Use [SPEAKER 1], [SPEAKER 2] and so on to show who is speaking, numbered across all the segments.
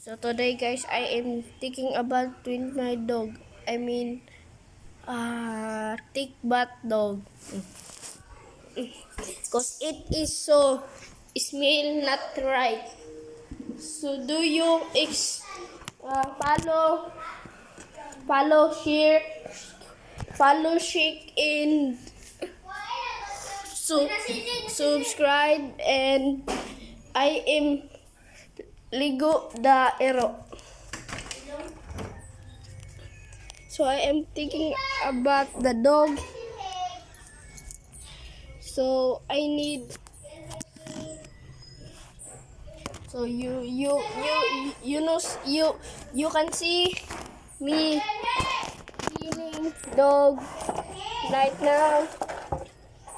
[SPEAKER 1] So today guys, I am thinking about with my dog. I mean, thick butt dog. Cause it is so smell not right. So do you follow share and subscribe, and I am Ligo the Ero. So I am thinking about the dog. So I need. So you know you can see me cleaning dog right now,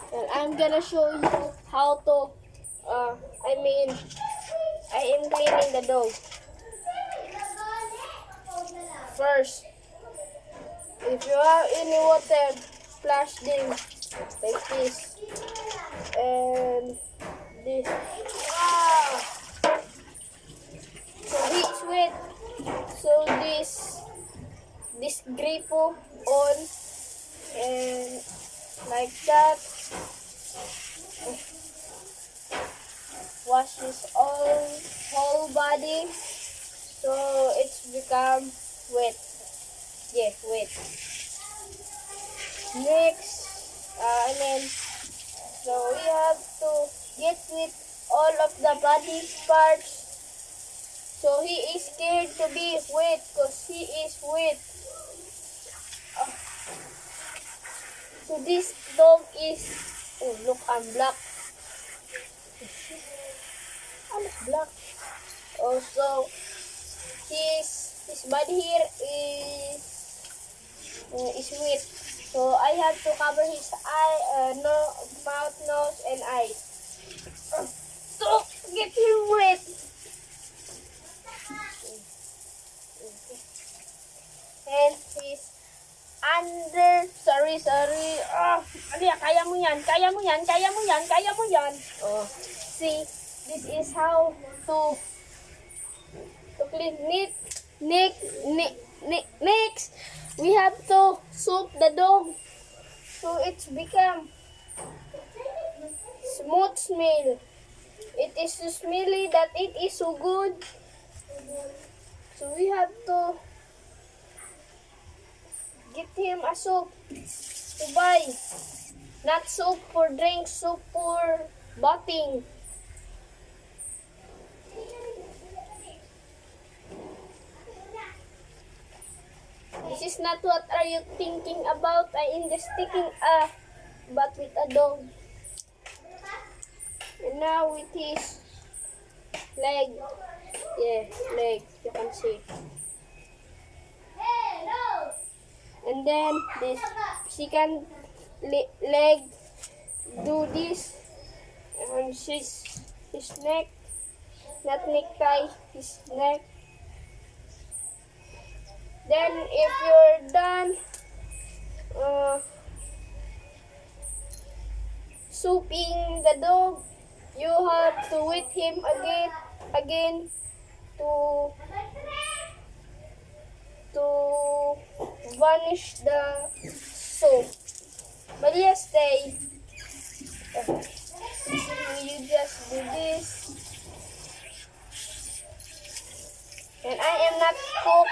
[SPEAKER 1] and I'm gonna show you how to. I mean, I am cleaning the dog. First, if you have any water, splash them like this, and this. So it's wet. So this gripo on, and like that. Wash his whole body, so it's become wet. Yeah, wet. Next, so we have to get with all of the body parts. So he is scared to be wet because he is wet. So this dog is, oh look, I'm black. I'm black. Also, his body here is wet. So I have to cover his mouth, nose, and eyes. So get him wet. And he's under. Sorry. Alia, kaya mo yan. Oh, see, this is how to clean. Next, we have to soap the dog, so it's become smooth smell. It is so smelly that it is so good. So we have to get him a soap to buy. Not soap for drinks, soap for bathing. This is not what are you thinking about. I am just thinking but with a dog. And now with his leg. Yeah, leg, you can see. And then this second leg, do this, and his neck, not necktie, his neck. Then if you're done soaping the dog, you have to wet him again to vanish the soap. But yes, you just do this. And I am not cooked.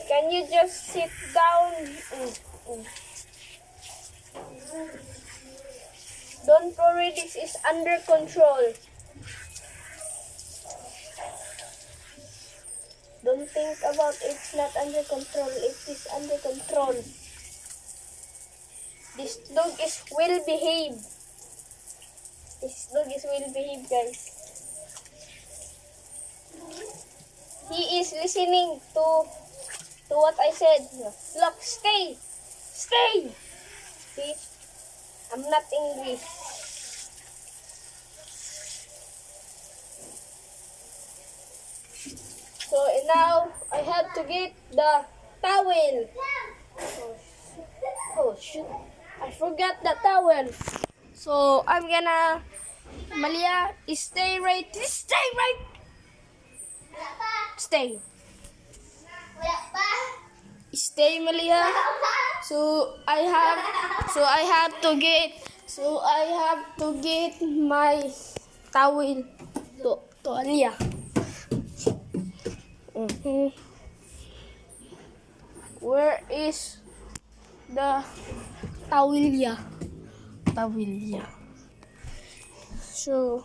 [SPEAKER 1] Can you just sit down? Don't worry, this is under control. Don't think about it's not under control. It is under control. This dog is well behaved. This dog is well behaved, guys. He is listening to what I said. Look, stay. See, I'm not angry. So now I have to get the towel. Oh shoot, I forgot the towel. So I'm gonna, Malia, stay right. stay. Stay, Malia. So I have to get my towel to Alia. Where is the towelya? So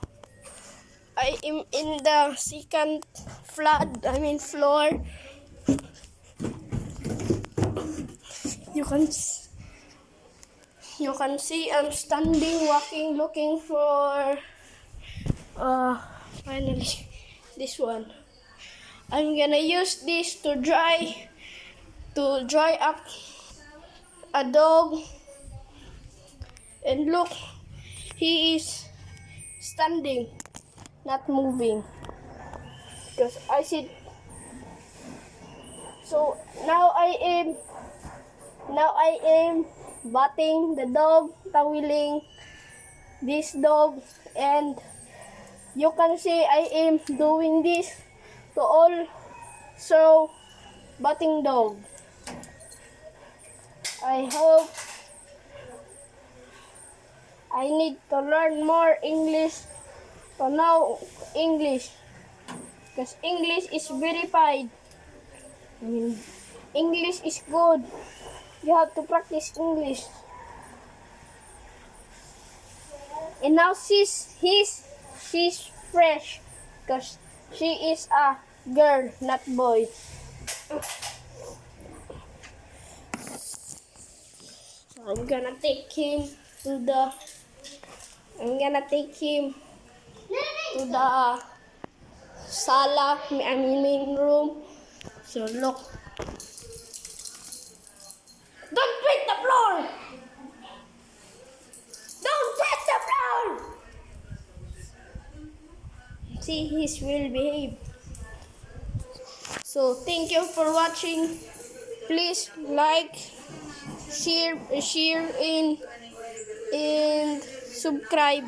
[SPEAKER 1] I am in the second floor. You can see I'm standing, walking, looking for finally this one. I'm gonna use this to dry up a dog. And look, he is standing, not moving. Because I see. So now I am bathing the dog, tawiling this dog, and you can see I am doing this to all so bathing dog. I hope I need to learn more English to know English, because English is verified. English is good. You have to practice English. And now she's fresh because she is a girl, not boy. So I'm gonna take him to the sala, main room. So look. Don't beat the floor! Don't touch the floor! See, he's will behave. So thank you for watching. Please like, share and subscribe.